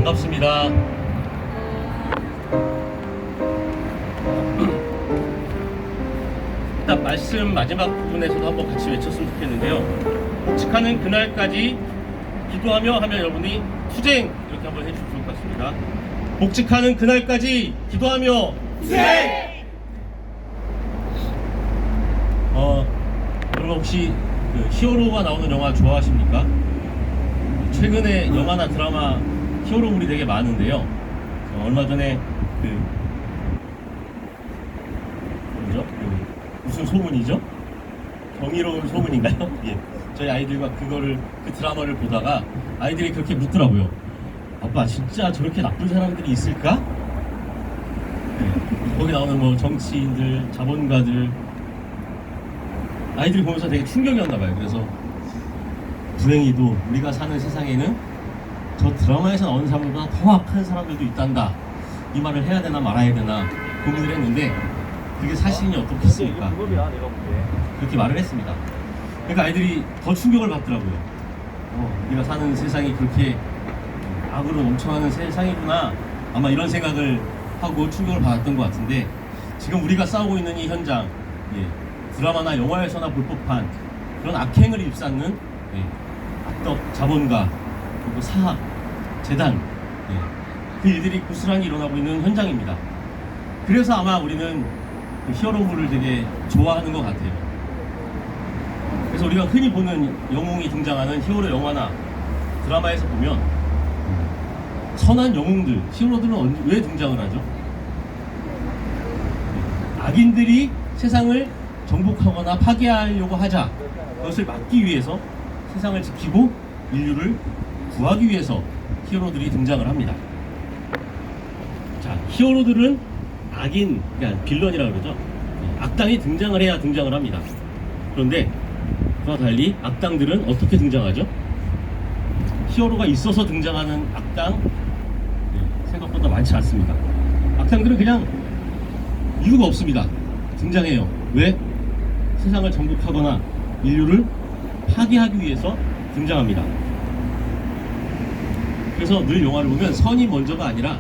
반갑습니다. 일단 말씀 마지막 부분에서도 한번 같이 외쳤으면 좋겠는데요. 복직하는 그날까지 기도하며 하면 여러분이 투쟁 이렇게 한번 해주시면 좋을 것 같습니다. 복직하는 그날까지 기도하며 투쟁! 여러분 혹시 그 히어로가 나오는 영화 좋아하십니까? 최근에 영화나 드라마 히어로물이 되게 많은데요. 얼마 전에 뭐죠? 무슨 소문이죠? 경이로운 소문인가요? 예. 저희 아이들과 그 드라마를 보다가 아이들이 그렇게 묻더라고요. 아빠 진짜 저렇게 나쁜 사람들이 있을까? 네. 거기 나오는 뭐 정치인들, 자본가들 아이들이 보면서 되게 충격이었나봐요. 그래서 불행히도 우리가 사는 세상에는 저 드라마에서 나오는 사람들보다 더 악한 사람들도 있단다. 이 말을 해야 되나 말아야 되나 고민을 했는데 그게 사실이 어떻겠습니까? 그렇게 말을 했습니다. 그러니까 아이들이 더 충격을 받더라고요. 우리가 사는 세상이 그렇게 악으로 넘쳐나는 세상이구나. 아마 이런 생각을 하고 충격을 받았던 것 같은데 지금 우리가 싸우고 있는 이 현장, 드라마나 영화에서나 볼 법한 그런 악행을 입삼는 악덕 자본가 그리고 사학, 재단 그 일들이 고스란히 일어나고 있는 현장입니다. 그래서 아마 우리는 그 히어로물을 되게 좋아하는 것 같아요. 그래서 우리가 흔히 보는 영웅이 등장하는 히어로 영화나 드라마에서 보면 선한 영웅들, 히어로들은 왜 등장을 하죠? 악인들이 세상을 정복하거나 파괴하려고 하자 그것을 막기 위해서 세상을 지키고 인류를 구하기 위해서 히어로들이 등장을 합니다. 자, 히어로들은 악인, 그러니까 빌런이라고 그러죠. 악당이 등장을 해야 등장을 합니다. 그런데 그와 달리 악당들은 어떻게 등장하죠? 히어로가 있어서 등장하는 악당 생각보다 많지 않습니다. 악당들은 그냥 이유가 없습니다. 등장해요. 왜? 세상을 정복하거나 인류를 파괴하기 위해서 등장합니다. 그래서 늘 영화를 보면 선이 먼저가 아니라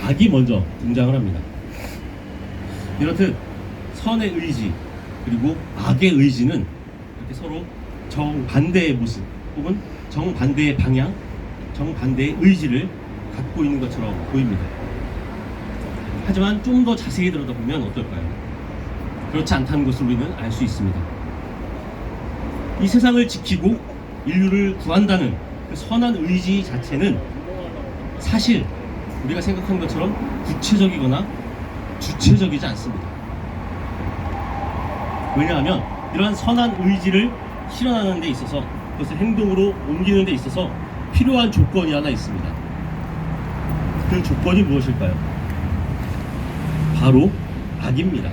악이 먼저 등장을 합니다. 이렇듯 선의 의지 그리고 악의 의지는 이렇게 서로 정반대의 모습 혹은 정반대의 방향, 정반대의 의지를 갖고 있는 것처럼 보입니다. 하지만 좀 더 자세히 들여다보면 어떨까요? 그렇지 않다는 것을 우리는 알 수 있습니다. 이 세상을 지키고 인류를 구한다는 그 선한 의지 자체는 사실 우리가 생각한 것처럼 구체적이거나 주체적이지 않습니다. 왜냐하면 이러한 선한 의지를 실현하는 데 있어서 그것을 행동으로 옮기는 데 있어서 필요한 조건이 하나 있습니다. 그 조건이 무엇일까요? 바로 악입니다.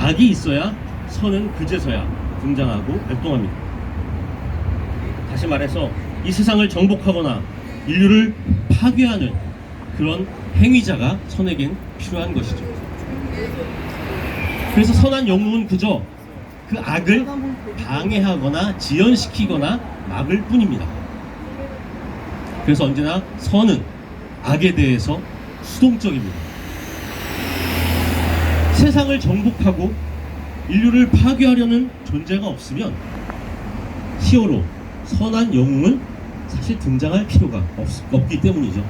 악이 있어야 선은 그제서야 등장하고 활동합니다. 다시 말해서 이 세상을 정복하거나 인류를 파괴하는 그런 행위자가 선에겐 필요한 것이죠. 그래서 선한 영웅은 그저 그 악을 방해하거나 지연시키거나 막을 뿐입니다. 그래서 언제나 선은 악에 대해서 수동적입니다. 세상을 정복하고 인류를 파괴하려는 존재가 없으면 히어로, 선한 영웅은 사실 등장할 필요가 없기 때문이죠.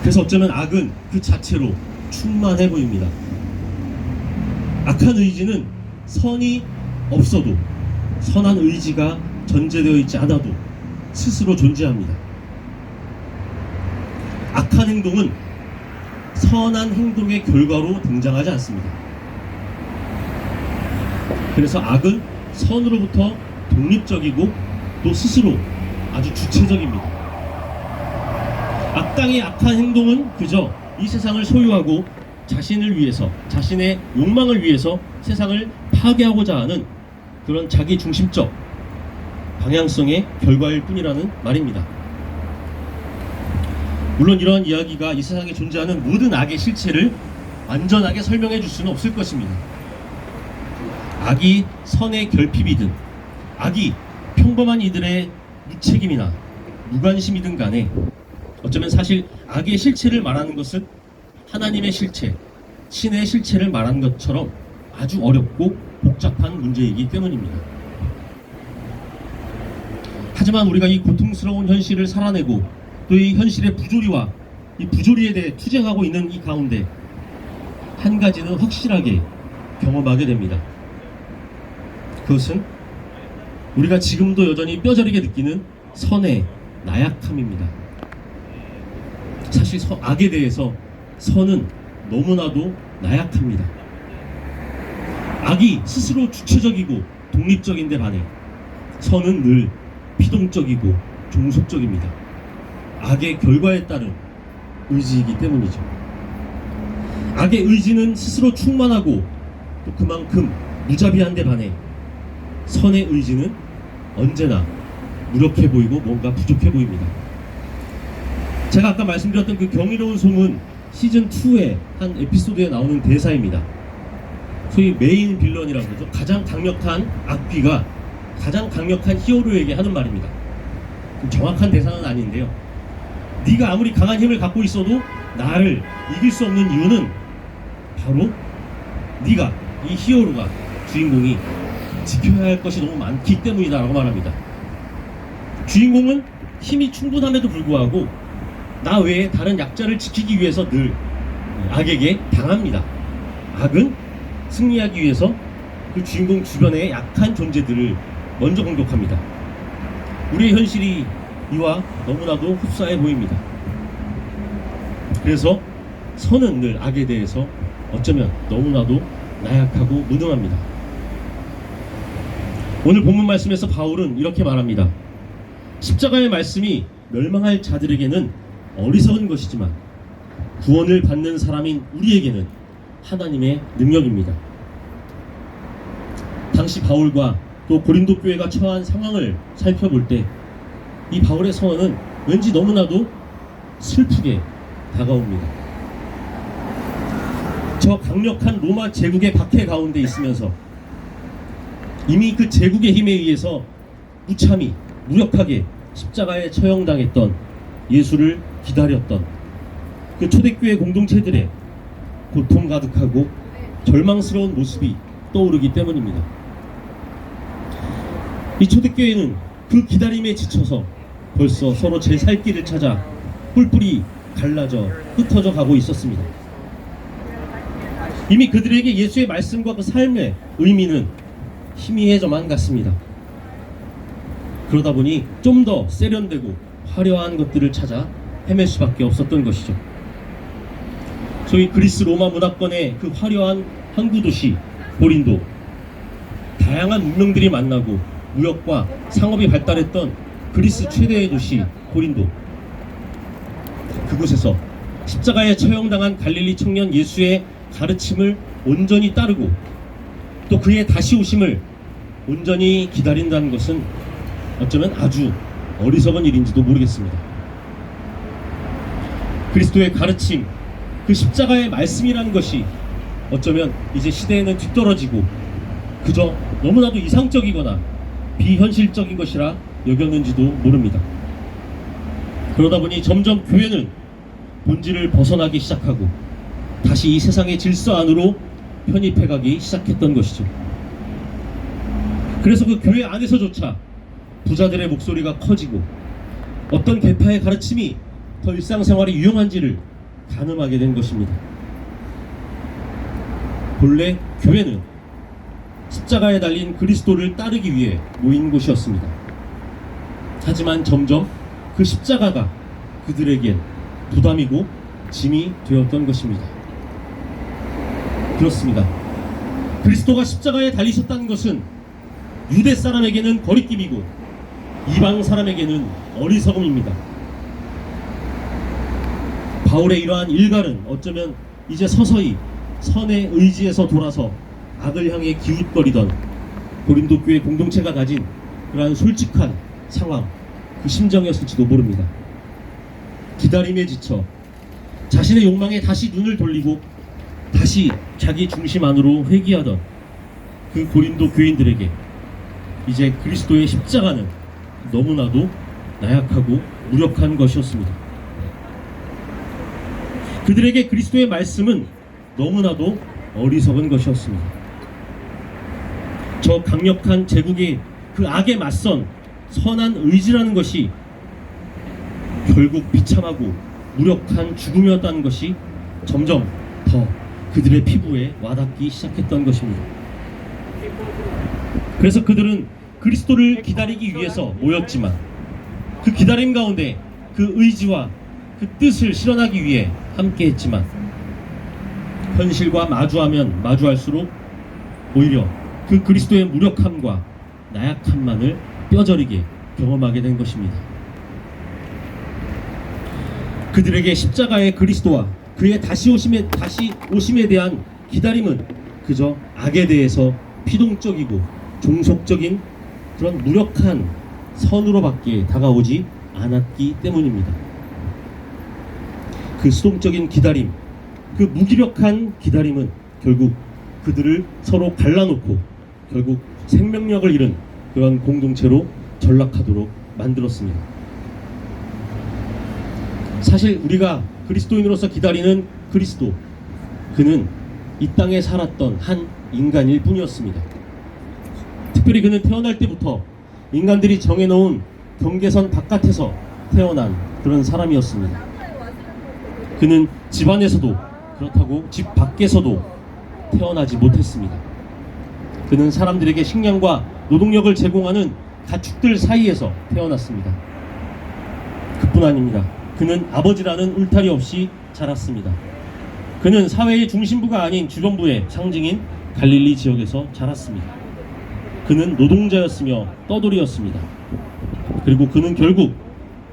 그래서 어쩌면 악은 그 자체로 충만해 보입니다. 악한 의지는 선이 없어도 선한 의지가 전제되어 있지 않아도 스스로 존재합니다. 악한 행동은 선한 행동의 결과로 등장하지 않습니다. 그래서 악은 선으로부터 독립적이고 또 스스로 아주 주체적입니다. 악당의 악한 행동은 그저 이 세상을 소유하고 자신을 위해서, 자신의 욕망을 위해서 세상을 파괴하고자 하는 그런 자기 중심적 방향성의 결과일 뿐이라는 말입니다. 물론 이러한 이야기가 이 세상에 존재하는 모든 악의 실체를 완전하게 설명해 줄 수는 없을 것입니다. 악이 선의 결핍이든 악이 평범한 이들의 무책임이나 무관심이든 간에 어쩌면 사실 악의 실체를 말하는 것은 하나님의 실체, 신의 실체를 말하는 것처럼 아주 어렵고 복잡한 문제이기 때문입니다. 하지만 우리가 이 고통스러운 현실을 살아내고 또 이 현실의 부조리와 이 부조리에 대해 투쟁하고 있는 이 가운데 한 가지는 확실하게 경험하게 됩니다. 그것은 우리가 지금도 여전히 뼈저리게 느끼는 선의 나약함입니다. 사실 악에 대해서 선은 너무나도 나약합니다. 악이 스스로 주체적이고 독립적인데 반해 선은 늘 피동적이고 종속적입니다. 악의 결과에 따른 의지이기 때문이죠. 악의 의지는 스스로 충만하고 또 그만큼 무자비한데 반해 선의 의지는 언제나 무력해 보이고 뭔가 부족해 보입니다. 제가 아까 말씀드렸던 그 경이로운 소문 시즌2의 한 에피소드에 나오는 대사입니다. 소위 메인 빌런이라고 하죠. 가장 강력한 악귀가 가장 강력한 히어로에게 하는 말입니다. 좀 정확한 대사는 아닌데요. 네가 아무리 강한 힘을 갖고 있어도 나를 이길 수 없는 이유는 바로 네가, 이 히어로가, 주인공이 지켜야 할 것이 너무 많기 때문이다 라고 말합니다. 주인공은 힘이 충분함에도 불구하고 나 외에 다른 약자를 지키기 위해서 늘 악에게 당합니다. 악은 승리하기 위해서 그 주인공 주변의 약한 존재들을 먼저 공격합니다. 우리의 현실이 이와 너무나도 흡사해 보입니다. 그래서 선은 늘 악에 대해서 어쩌면 너무나도 나약하고 무능합니다. 오늘 본문 말씀에서 바울은 이렇게 말합니다. 십자가의 말씀이 멸망할 자들에게는 어리석은 것이지만 구원을 받는 사람인 우리에게는 하나님의 능력입니다. 당시 바울과 또 고린도 교회가 처한 상황을 살펴볼 때 이 바울의 선언은 왠지 너무나도 슬프게 다가옵니다. 저 강력한 로마 제국의 박해 가운데 있으면서 이미 그 제국의 힘에 의해서 무참히 무력하게 십자가에 처형당했던 예수를 기다렸던 그 초대교회 공동체들의 고통 가득하고 절망스러운 모습이 떠오르기 때문입니다. 이 초대교회는 그 기다림에 지쳐서 벌써 서로 제 살 길을 찾아 뿔뿔이 갈라져 흩어져 가고 있었습니다. 이미 그들에게 예수의 말씀과 그 삶의 의미는 희미해져만 갔습니다. 그러다 보니 좀 더 세련되고 화려한 것들을 찾아 헤맬 수밖에 없었던 것이죠. 소위 그리스 로마 문화권의 그 화려한 항구 도시 고린도, 다양한 문명들이 만나고 무역과 상업이 발달했던 그리스 최대의 도시 고린도, 그곳에서 십자가에 처형당한 갈릴리 청년 예수의 가르침을 온전히 따르고 또 그의 다시 오심을 온전히 기다린다는 것은 어쩌면 아주 어리석은 일인지도 모르겠습니다. 그리스도의 가르침, 그 십자가의 말씀이라는 것이 어쩌면 이제 시대에는 뒤떨어지고 그저 너무나도 이상적이거나 비현실적인 것이라 여겼는지도 모릅니다. 그러다 보니 점점 교회는 본질을 벗어나기 시작하고 다시 이 세상의 질서 안으로 편입해가기 시작했던 것이죠. 그래서 그 교회 안에서조차 부자들의 목소리가 커지고 어떤 계파의 가르침이 더 일상생활에 유용한지를 가늠하게 된 것입니다. 본래 교회는 십자가에 달린 그리스도를 따르기 위해 모인 곳이었습니다. 하지만 점점 그 십자가가 그들에겐 부담이고 짐이 되었던 것입니다. 그렇습니다. 그리스도가 십자가에 달리셨다는 것은 유대 사람에게는 거리낌이고 이방 사람에게는 어리석음입니다. 바울의 이러한 일갈은 어쩌면 이제 서서히 선의 의지에서 돌아서 악을 향해 기웃거리던 고린도 교회 공동체가 가진 그러한 솔직한 상황, 그 심정이었을지도 모릅니다. 기다림에 지쳐 자신의 욕망에 다시 눈을 돌리고 다시 자기 중심 안으로 회귀하던 그 고린도 교인들에게 이제 그리스도의 십자가는 너무나도 나약하고 무력한 것이었습니다. 그들에게 그리스도의 말씀은 너무나도 어리석은 것이었습니다. 저 강력한 제국의 그 악에 맞선 선한 의지라는 것이 결국 비참하고 무력한 죽음이었다는 것이 점점 더 그들의 피부에 와닿기 시작했던 것입니다. 그래서 그들은 그리스도를 기다리기 위해서 모였지만 그 기다림 가운데 그 의지와 그 뜻을 실현하기 위해 함께했지만 현실과 마주하면 마주할수록 오히려 그 그리스도의 무력함과 나약함만을 뼈저리게 경험하게 된 것입니다. 그들에게 십자가의 그리스도와 그의 다시 오심에 대한 기다림은 그저 악에 대해서 피동적이고 종속적인 그런 무력한 선으로밖에 다가오지 않았기 때문입니다. 그 수동적인 기다림, 그 무기력한 기다림은 결국 그들을 서로 갈라놓고 결국 생명력을 잃은 그런 공동체로 전락하도록 만들었습니다. 사실 우리가 그리스도인으로서 기다리는 그리스도, 그는 이 땅에 살았던 한 인간일 뿐이었습니다. 특별히 그는 태어날 때부터 인간들이 정해놓은 경계선 바깥에서 태어난 그런 사람이었습니다. 그는 집 안에서도 그렇다고 집 밖에서도 태어나지 못했습니다. 그는 사람들에게 식량과 노동력을 제공하는 가축들 사이에서 태어났습니다. 그뿐 아닙니다. 그는 아버지라는 울타리 없이 자랐습니다. 그는 사회의 중심부가 아닌 주변부의 상징인 갈릴리 지역에서 자랐습니다. 그는 노동자였으며 떠돌이였습니다. 그리고 그는 결국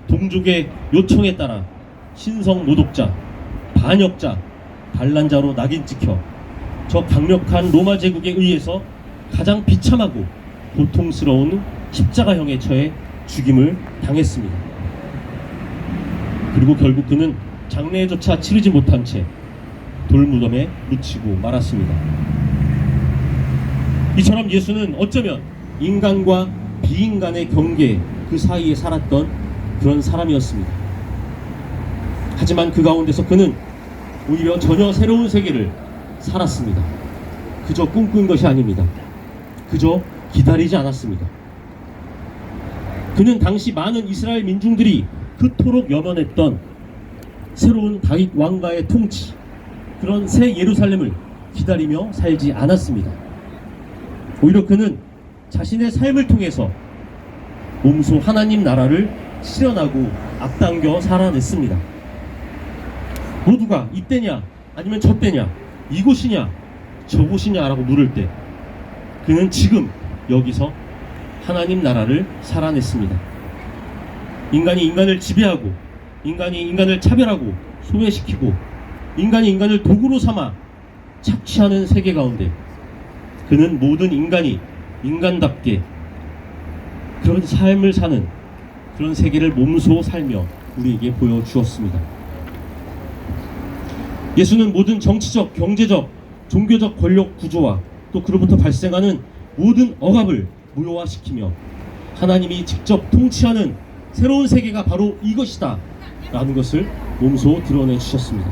동족의 요청에 따라 신성 모독자, 반역자, 반란자로 낙인 찍혀 저 강력한 로마 제국에 의해서 가장 비참하고 고통스러운 십자가형에 처해 죽임을 당했습니다. 그리고 결국 그는 장례조차 치르지 못한 채 돌무덤에 묻히고 말았습니다. 이처럼 예수는 어쩌면 인간과 비인간의 경계 그 사이에 살았던 그런 사람이었습니다. 하지만 그 가운데서 그는 오히려 전혀 새로운 세계를 살았습니다. 그저 꿈꾼 것이 아닙니다. 그저 기다리지 않았습니다. 그는 당시 많은 이스라엘 민중들이 그토록 염원했던 새로운 다윗 왕가의 통치, 그런 새 예루살렘을 기다리며 살지 않았습니다. 오히려 그는 자신의 삶을 통해서 몸소 하나님 나라를 실현하고 앞당겨 살아냈습니다. 모두가 이때냐 아니면 저때냐, 이곳이냐 저곳이냐 라고 물을 때 그는 지금 여기서 하나님 나라를 살아냈습니다. 인간이 인간을 지배하고 인간이 인간을 차별하고 소외시키고 인간이 인간을 도구로 삼아 착취하는 세계 가운데 그는 모든 인간이 인간답게 그런 삶을 사는 그런 세계를 몸소 살며 우리에게 보여주었습니다. 예수는 모든 정치적, 경제적, 종교적 권력 구조와 또 그로부터 발생하는 모든 억압을 무효화시키며 하나님이 직접 통치하는 새로운 세계가 바로 이것이다 라는 것을 몸소 드러내 주셨습니다.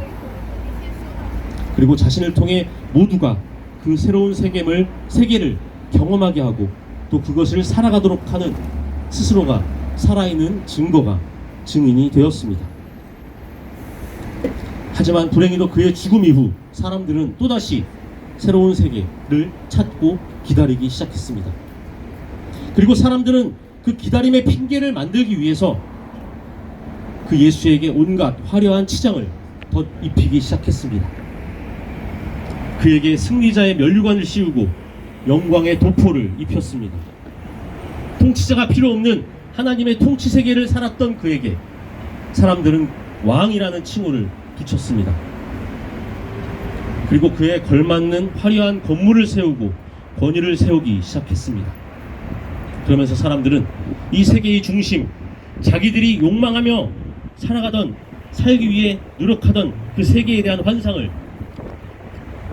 그리고 자신을 통해 모두가 그 새로운 세계를 경험하게 하고 또 그것을 살아가도록 하는 스스로가 살아있는 증인이 되었습니다. 하지만 불행히도 그의 죽음 이후 사람들은 또다시 새로운 세계를 찾고 기다리기 시작했습니다. 그리고 사람들은 그 기다림의 핑계를 만들기 위해서 그 예수에게 온갖 화려한 치장을 덧입히기 시작했습니다. 그에게 승리자의 면류관을 씌우고 영광의 도포를 입혔습니다. 통치자가 필요 없는 하나님의 통치 세계를 살았던 그에게 사람들은 왕이라는 칭호를 붙였습니다. 그리고 그에 걸맞는 화려한 건물을 세우고 권위를 세우기 시작했습니다. 그러면서 사람들은 이 세계의 중심, 자기들이 욕망하며 살기 위해 노력하던 그 세계에 대한 환상을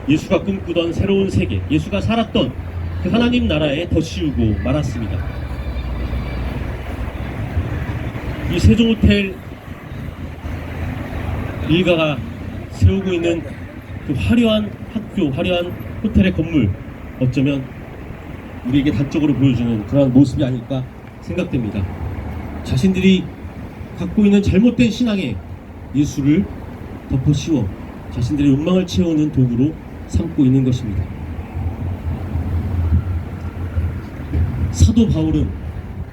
예수가 꿈꾸던 새로운 세계, 예수가 살았던 그 하나님 나라에 덧씌우고 말았습니다. 이 세종호텔 일가가 세우고 있는 그 화려한 학교, 화려한 호텔의 건물, 어쩌면 우리에게 단적으로 보여주는 그러한 모습이 아닐까 생각됩니다. 자신들이 갖고 있는 잘못된 신앙에 예수를 덮어씌워 자신들의 욕망을 채우는 도구로 삼고 있는 것입니다. 사도 바울은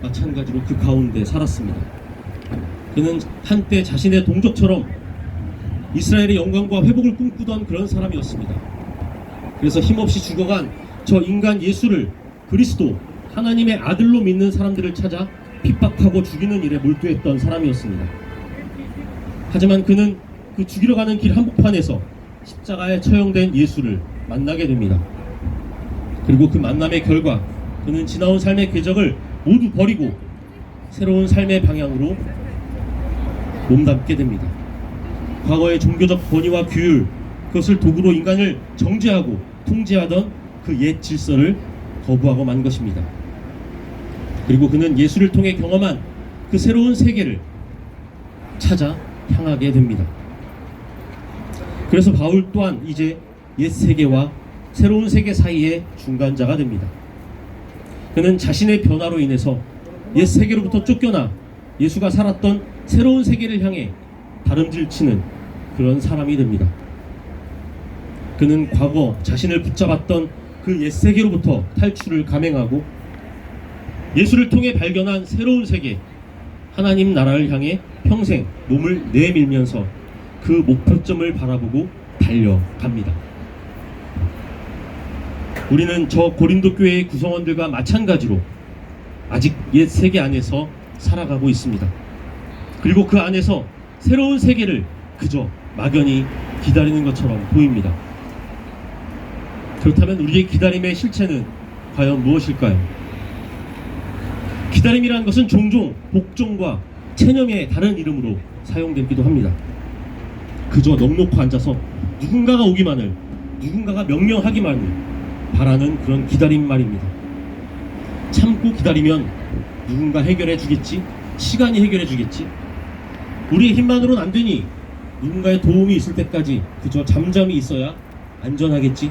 마찬가지로 그 가운데 살았습니다. 그는 한때 자신의 동족처럼 이스라엘의 영광과 회복을 꿈꾸던 그런 사람이었습니다. 그래서 힘없이 죽어간 저 인간 예수를 그리스도 하나님의 아들로 믿는 사람들을 찾아 핍박하고 죽이는 일에 몰두했던 사람이었습니다. 하지만 그는 그 죽이러 가는 길 한복판에서 십자가에 처형된 예수를 만나게 됩니다. 그리고 그 만남의 결과 그는 지나온 삶의 궤적을 모두 버리고 새로운 삶의 방향으로 몸담게 됩니다. 과거의 종교적 권위와 규율, 그것을 도구로 인간을 정죄하고 통제하던 그 옛 질서를 거부하고 만 것입니다. 그리고 그는 예수를 통해 경험한 그 새로운 세계를 찾아 향하게 됩니다. 그래서 바울 또한 이제 옛 세계와 새로운 세계 사이의 중간자가 됩니다. 그는 자신의 변화로 인해서 옛 세계로부터 쫓겨나 예수가 살았던 새로운 세계를 향해 다름질치는 그런 사람이 됩니다. 그는 과거 자신을 붙잡았던 그 옛 세계로부터 탈출을 감행하고 예수를 통해 발견한 새로운 세계, 하나님 나라를 향해 평생 몸을 내밀면서 그 목표점을 바라보고 달려갑니다. 우리는 저 고린도 교회의 구성원들과 마찬가지로 아직 옛 세계 안에서 살아가고 있습니다. 그리고 그 안에서 새로운 세계를 그저 막연히 기다리는 것처럼 보입니다. 그렇다면 우리의 기다림의 실체는 과연 무엇일까요? 기다림이라는 것은 종종 복종과 체념의 다른 이름으로 사용되기도 합니다. 그저 넋놓고 앉아서 누군가가 오기만을, 누군가가 명령하기만을 바라는 그런 기다림 말입니다. 참고 기다리면 누군가 해결해 주겠지, 시간이 해결해 주겠지, 우리의 힘만으로는 안 되니 누군가의 도움이 있을 때까지 그저 잠잠히 있어야 안전하겠지,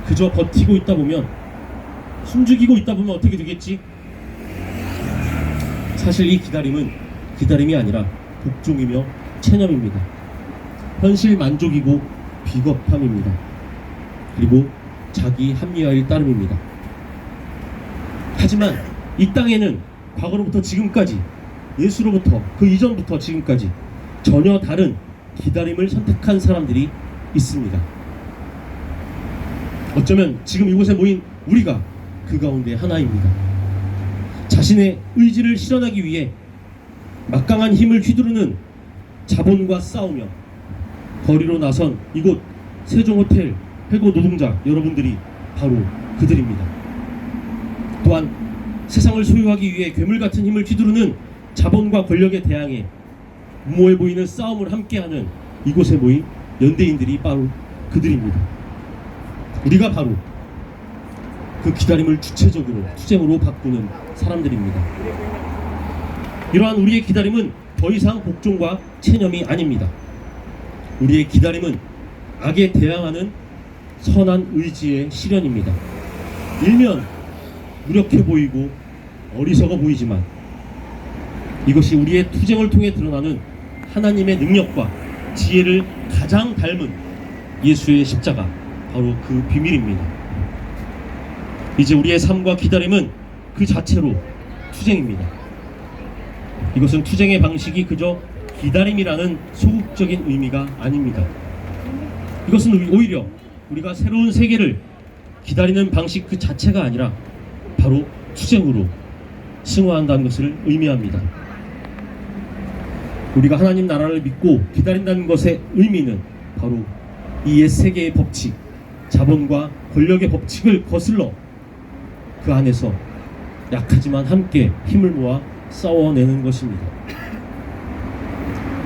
그저 버티고 있다 보면, 숨죽이고 있다 보면 어떻게 되겠지. 사실 이 기다림은 기다림이 아니라 복종이며 체념입니다. 현실 만족이고 비겁함입니다. 그리고 자기 합리화일 따름입니다. 하지만 이 땅에는 과거로부터 지금까지, 예수로부터 그 이전부터 지금까지 전혀 다른 기다림을 선택한 사람들이 있습니다. 어쩌면 지금 이곳에 모인 우리가 그 가운데 하나입니다. 자신의 의지를 실현하기 위해 막강한 힘을 휘두르는 자본과 싸우며 거리로 나선 이곳 세종호텔 해고 노동자 여러분들이 바로 그들입니다. 또한 세상을 소유하기 위해 괴물같은 힘을 휘두르는 자본과 권력에 대항해 무모해 보이는 싸움을 함께하는 이곳에 모인 연대인들이 바로 그들입니다. 우리가 바로 그 기다림을 주체적으로 투쟁으로 바꾸는 사람들입니다. 이러한 우리의 기다림은 더 이상 복종과 체념이 아닙니다. 우리의 기다림은 악에 대항하는 선한 의지의 실현입니다. 일면 무력해 보이고 어리석어 보이지만 이것이 우리의 투쟁을 통해 드러나는 하나님의 능력과 지혜를 가장 닮은 예수의 십자가, 바로 그 비밀입니다. 이제 우리의 삶과 기다림은 그 자체로 투쟁입니다. 이것은 투쟁의 방식이 그저 기다림이라는 소극적인 의미가 아닙니다. 이것은 오히려 우리가 새로운 세계를 기다리는 방식 그 자체가 아니라 바로 투쟁으로 승화한다는 것을 의미합니다. 우리가 하나님 나라를 믿고 기다린다는 것의 의미는 바로 이 옛 세계의 법칙, 자본과 권력의 법칙을 거슬러 그 안에서 약하지만 함께 힘을 모아 싸워내는 것입니다.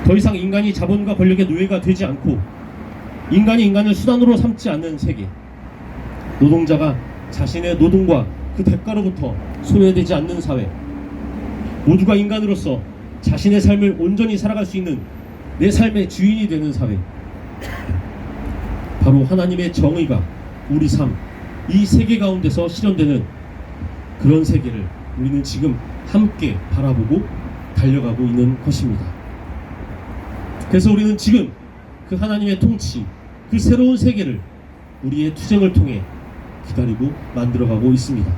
더 이상 인간이 자본과 권력의 노예가 되지 않고 인간이 인간을 수단으로 삼지 않는 세계, 노동자가 자신의 노동과 그 대가로부터 소외되지 않는 사회, 모두가 인간으로서 자신의 삶을 온전히 살아갈 수 있는 내 삶의 주인이 되는 사회, 바로 하나님의 정의가 우리 삶, 이 세계 가운데서 실현되는 그런 세계를 우리는 지금 함께 바라보고 달려가고 있는 것입니다. 그래서 우리는 지금 그 하나님의 통치, 그 새로운 세계를 우리의 투쟁을 통해 기다리고 만들어가고 있습니다.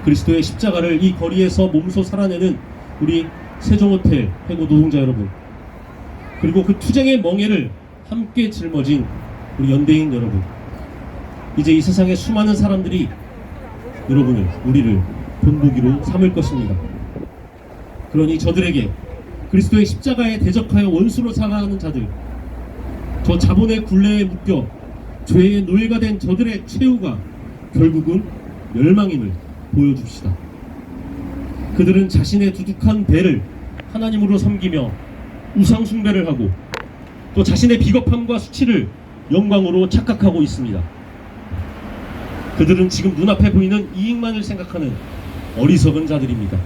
그리스도의 십자가를 이 거리에서 몸소 살아내는 우리 세종호텔 해고 노동자 여러분, 그리고 그 투쟁의 멍에를 함께 짊어진 우리 연대인 여러분, 이제 이 세상의 수많은 사람들이 여러분을, 우리를 본보기로 삼을 것입니다. 그러니 저들에게 그리스도의 십자가에 대적하여 원수로 살아가는 자들, 저 자본의 굴레에 묶여 죄의 노예가 된 저들의 최후가 결국은 멸망임을 보여줍시다. 그들은 자신의 두둑한 배를 하나님으로 섬기며 우상 숭배를 하고 또 자신의 비겁함과 수치를 영광으로 착각하고 있습니다. 그들은 지금 눈앞에 보이는 이익만을 생각하는 어리석은 자들입니다.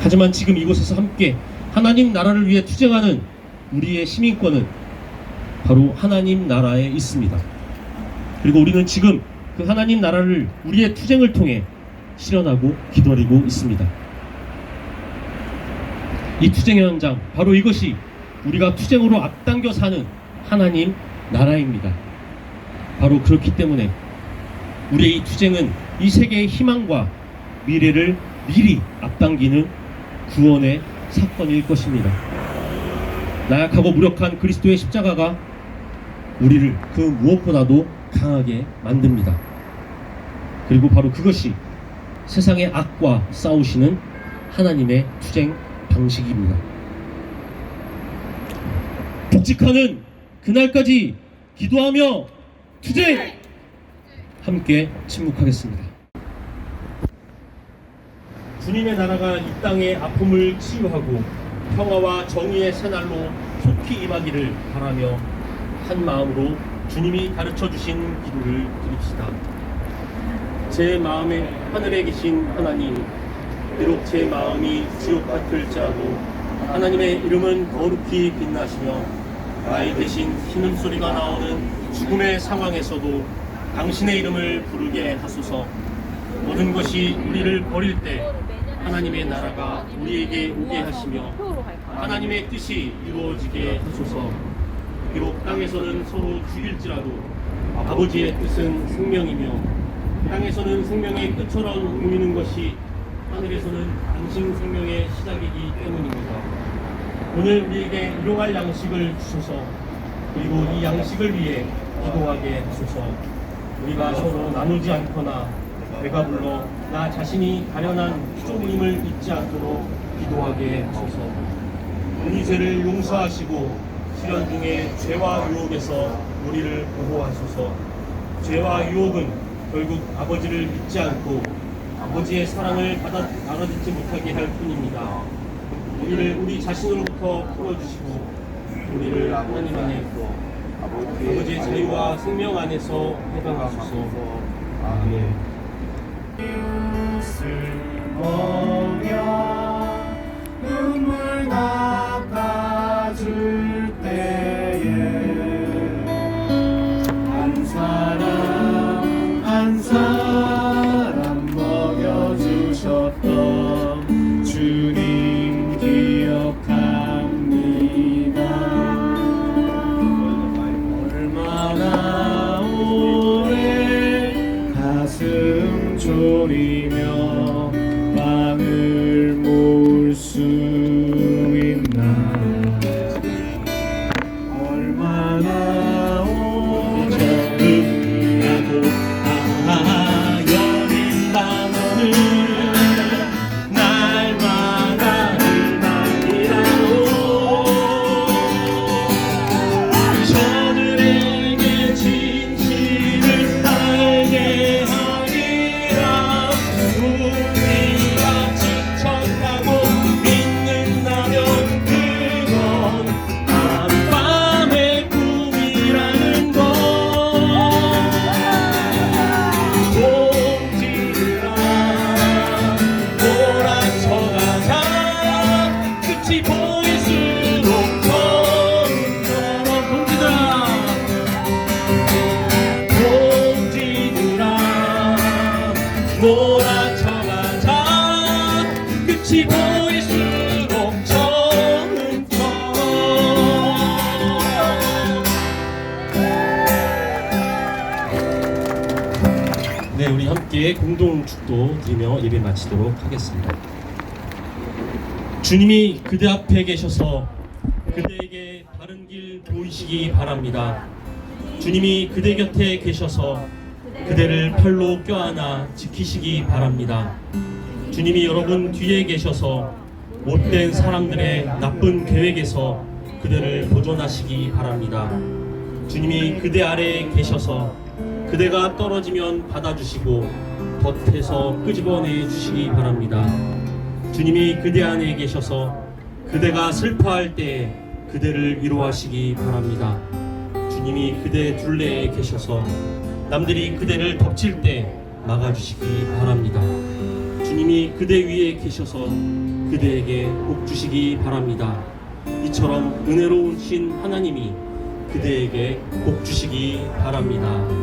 하지만 지금 이곳에서 함께 하나님 나라를 위해 투쟁하는 우리의 시민권은 바로 하나님 나라에 있습니다. 그리고 우리는 지금 그 하나님 나라를 우리의 투쟁을 통해 실현하고 기다리고 있습니다. 이 투쟁의 현장, 바로 이것이 우리가 투쟁으로 앞당겨 사는 하나님 나라입니다. 바로 그렇기 때문에 우리의 이 투쟁은 이 세계의 희망과 미래를 미리 앞당기는 구원의 사건일 것입니다. 나약하고 무력한 그리스도의 십자가가 우리를 그 무엇보다도 강하게 만듭니다. 그리고 바로 그것이 세상의 악과 싸우시는 하나님의 투쟁 방식입니다. 복직하는 그날까지 기도하며 투쟁! 함께 침묵하겠습니다. 주님의 나라가 이 땅의 아픔을 치유하고 평화와 정의의 새날로 속히 임하기를 바라며 한 마음으로 주님이 가르쳐 주신 기도를 드립시다. 제 마음에 하늘에 계신 하나님, 비록 제 마음이 지옥 같을지라도 하나님의 이름은 거룩히 빛나시며 나의 대신 신음소리가 나오는 죽음의 상황에서도 당신의 이름을 부르게 하소서. 모든 것이 우리를 버릴 때 하나님의 나라가 우리에게 오게 하시며 하나님의 뜻이 이루어지게 하소서. 비록 땅에서는 서로 죽일지라도 아버지의 뜻은 생명이며 땅에서는 생명의 끝처럼 울리는 것이 하늘에서는 당신 생명의 시작이기 때문입니다. 오늘 우리에게 일용할 양식을 주소서. 그리고 이 양식을 위해 기도하게 하소서. 우리가 서로 나누지 않거나 배가 불러 나 자신이 가련한 부족임을 잊지 않도록 기도하게 하소서. 우리 죄를 용서하시고 시련 중에 죄와 유혹에서 우리를 보호하소서. 죄와 유혹은 결국 아버지를 믿지 않고 아버지의 사랑을 알아듣지 못하게 할 뿐입니다. 우리를 우리 자신으로부터 풀어주시고 우리를 하나님 안에 아버지의 자유와 생명 안에서 해방하소서. 아멘. 먹여 눈물 닦아줄 때에 한 사람 한 사람 먹여주셨던 주님 기억합니다. 얼마나 오래 가슴 졸이며 빵을 모을 수 있나. 얼마나 오래하고 여린 밤을 날마다 희망이라고 저들에게 진실을 알게 하리라. 네, 우리 함께 공동 축도 드리며 예배 마치도록 하겠습니다. 주님이 그대 앞에 계셔서 그대에게 바른 길 보이시기 바랍니다. 주님이 그대 곁에 계셔서 그대를 팔로 껴안아 지키시기 바랍니다. 주님이 여러분 뒤에 계셔서 못된 사람들의 나쁜 계획에서 그대를 보존하시기 바랍니다. 주님이 그대 아래에 계셔서 그대가 떨어지면 받아주시고 덫에서 끄집어내 주시기 바랍니다. 주님이 그대 안에 계셔서 그대가 슬퍼할 때 그대를 위로하시기 바랍니다. 주님이 그대 둘레에 계셔서 남들이 그대를 덮칠 때 막아주시기 바랍니다. 주님이 그대 위에 계셔서 그대에게 복 주시기 바랍니다. 이처럼 은혜로우신 하나님이 그대에게 복 주시기 바랍니다.